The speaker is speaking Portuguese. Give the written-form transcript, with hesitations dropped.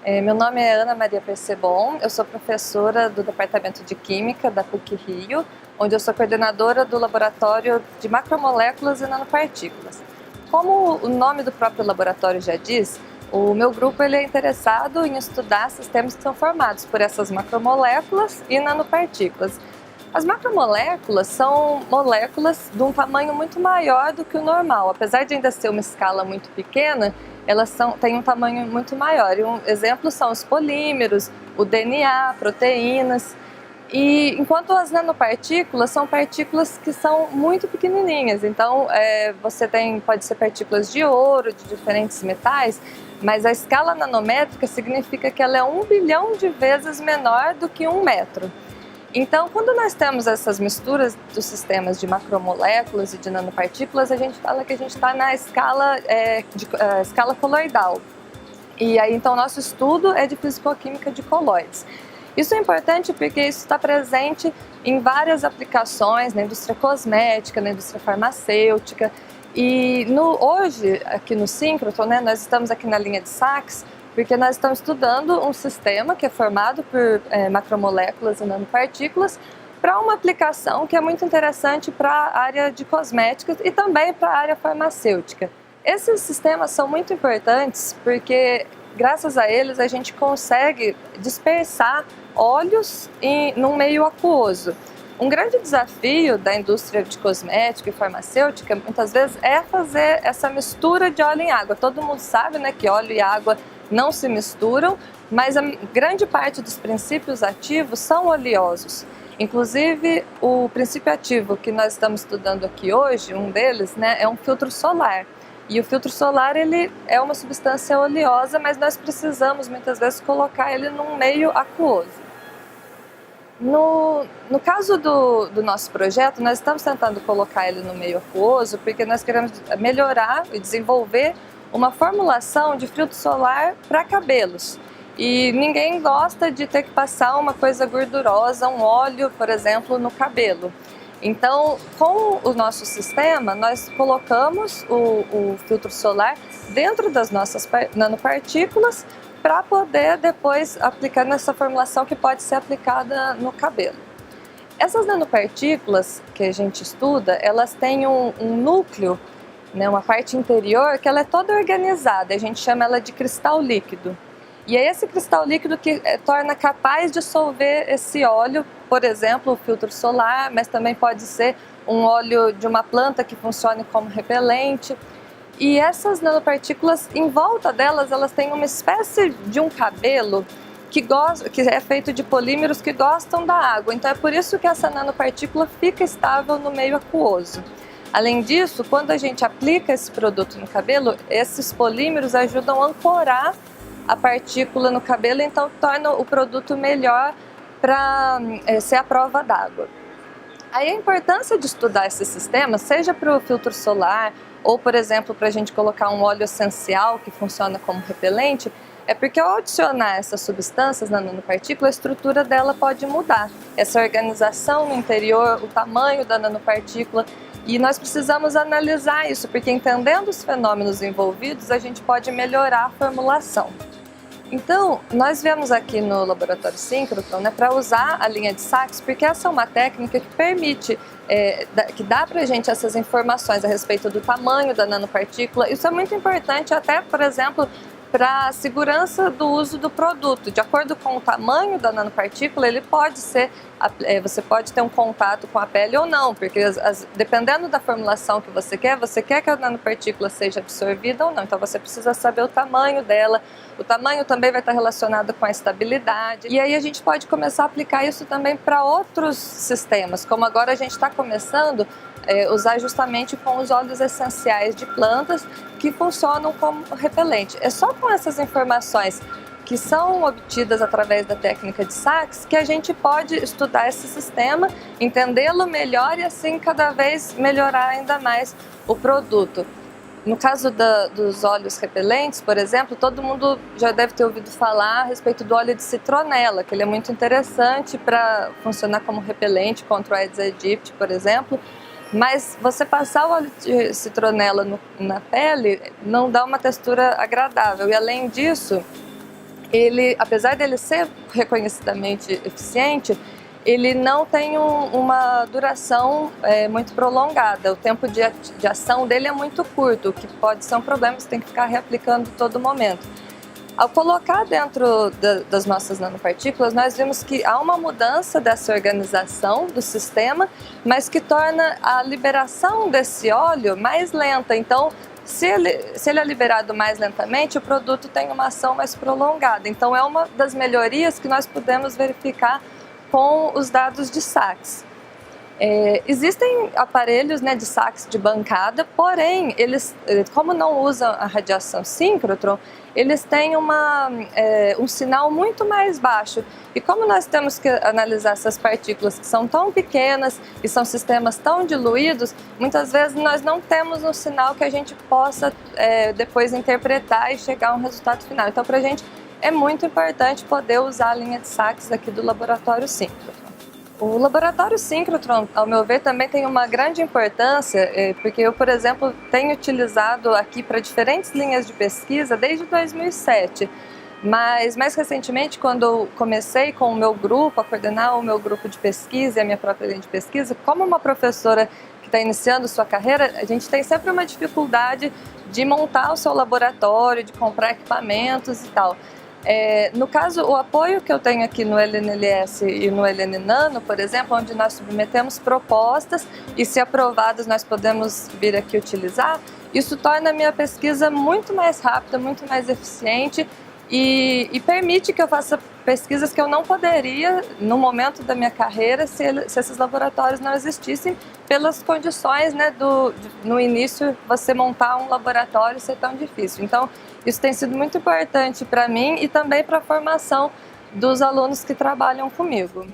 Meu nome é Ana Maria Percebon, eu sou professora do Departamento de Química da PUC-Rio, onde eu sou coordenadora do Laboratório de Macromoléculas e Nanopartículas. Como o nome do próprio laboratório já diz, o meu grupo ele é interessado em estudar sistemas que são formados por essas macromoléculas e nanopartículas. As macromoléculas são moléculas de um tamanho muito maior do que o normal. Apesar de ainda ser uma escala muito pequena, elas têm um tamanho muito maior. E um exemplo são os polímeros, o DNA, proteínas. E enquanto as nanopartículas são partículas que são muito pequenininhas. Então, pode ser partículas de ouro, de diferentes metais, mas a escala nanométrica significa que ela é 1 bilhão de vezes menor do que 1 metro. Então, quando nós temos essas misturas dos sistemas de macromoléculas e de nanopartículas, a gente fala que a gente está na escala coloidal. E aí, então, nosso estudo é de fisicoquímica de colóides. Isso é importante porque isso está presente em várias aplicações, na indústria cosmética, na indústria farmacêutica. E hoje, aqui no síncrotron, nós estamos aqui na linha de Sachs, porque nós estamos estudando um sistema que é formado por macromoléculas e nanopartículas para uma aplicação que é muito interessante para a área de cosméticos e também para a área farmacêutica. Esses sistemas são muito importantes porque, graças a eles, a gente consegue dispersar óleos num meio aquoso. Um grande desafio da indústria de cosmética e farmacêutica, muitas vezes, é fazer essa mistura de óleo em água. Todo mundo sabe, que óleo e água não se misturam, mas a grande parte dos princípios ativos são oleosos. Inclusive, o princípio ativo que nós estamos estudando aqui hoje, um deles, é um filtro solar. E o filtro solar ele é uma substância oleosa, mas nós precisamos muitas vezes colocar ele num meio aquoso. No caso do nosso projeto, nós estamos tentando colocar ele no meio aquoso porque nós queremos melhorar e desenvolver uma formulação de filtro solar para cabelos. E ninguém gosta de ter que passar uma coisa gordurosa, um óleo, por exemplo, no cabelo. Então, com o nosso sistema, nós colocamos o filtro solar dentro das nossas nanopartículas para poder depois aplicar nessa formulação que pode ser aplicada no cabelo. Essas nanopartículas que a gente estuda, elas têm um núcleo, uma parte interior que ela é toda organizada, a gente chama ela de cristal líquido. E é esse cristal líquido que torna capaz de dissolver esse óleo, por exemplo, o filtro solar, mas também pode ser um óleo de uma planta que funcione como repelente. E essas nanopartículas, em volta delas, elas têm uma espécie de um cabelo que é feito de polímeros que gostam da água. Então é por isso que essa nanopartícula fica estável no meio aquoso. Além disso, quando a gente aplica esse produto no cabelo, esses polímeros ajudam a ancorar a partícula no cabelo, então torna o produto melhor para ser à prova d'água. Aí a importância de estudar esse sistema, seja para o filtro solar ou, por exemplo, para a gente colocar um óleo essencial que funciona como repelente, é porque ao adicionar essas substâncias na nanopartícula, a estrutura dela pode mudar. Essa organização no interior, o tamanho da nanopartícula. E nós precisamos analisar isso, porque entendendo os fenômenos envolvidos, a gente pode melhorar a formulação. Então, nós viemos aqui no Laboratório Síncrotron para usar a linha de Sachs, porque essa é uma técnica que permite, que dá para a gente essas informações a respeito do tamanho da nanopartícula. Isso é muito importante até, por exemplo, para a segurança do uso do produto. De acordo com o tamanho da nanopartícula, ele pode ser, você pode ter um contato com a pele ou não, porque dependendo da formulação que você quer que a nanopartícula seja absorvida ou não, então você precisa saber o tamanho dela. O tamanho também vai estar relacionado com a estabilidade, e aí a gente pode começar a aplicar isso também para outros sistemas, como agora a gente está começando usar justamente com os óleos essenciais de plantas que funcionam como repelente. É só com essas informações que são obtidas através da técnica de Sachs que a gente pode estudar esse sistema, entendê-lo melhor e assim cada vez melhorar ainda mais o produto. No caso dos óleos repelentes, por exemplo, todo mundo já deve ter ouvido falar a respeito do óleo de citronela, que ele é muito interessante para funcionar como repelente contra o Aedes aegypti, por exemplo. Mas você passar o óleo de citronela na pele não dá uma textura agradável. E além disso, ele, apesar dele ser reconhecidamente eficiente, ele não tem uma duração muito prolongada. O tempo de ação dele é muito curto, o que pode ser um problema, você tem que ficar reaplicando todo momento. Ao colocar dentro das nossas nanopartículas, nós vimos que há uma mudança dessa organização do sistema, mas que torna a liberação desse óleo mais lenta. Então, se ele é liberado mais lentamente, o produto tem uma ação mais prolongada. Então, é uma das melhorias que nós podemos verificar com os dados de saques. Existem aparelhos, né, de saques de bancada, porém, eles, como não usam a radiação síncrotron, eles têm um sinal muito mais baixo. E como nós temos que analisar essas partículas que são tão pequenas e são sistemas tão diluídos, muitas vezes nós não temos um sinal que a gente possa depois interpretar e chegar a um resultado final. Então, para a gente é muito importante poder usar a linha de saques aqui do laboratório síncrotron. O laboratório síncrotron, ao meu ver, também tem uma grande importância, porque eu, por exemplo, tenho utilizado aqui para diferentes linhas de pesquisa desde 2007. Mas, mais recentemente, quando eu comecei com o meu grupo, a coordenar o meu grupo de pesquisa e a minha própria linha de pesquisa, como uma professora que está iniciando sua carreira, a gente tem sempre uma dificuldade de montar o seu laboratório, de comprar equipamentos e tal. No caso, o apoio que eu tenho aqui no LNLS e no LN Nano, por exemplo, onde nós submetemos propostas e, se aprovadas, nós podemos vir aqui utilizar, isso torna a minha pesquisa muito mais rápida, muito mais eficiente e permite que eu faça pesquisas que eu não poderia no momento da minha carreira se esses laboratórios não existissem, pelas condições, né, no início você montar um laboratório ser tão difícil. Então, isso tem sido muito importante para mim e também para a formação dos alunos que trabalham comigo.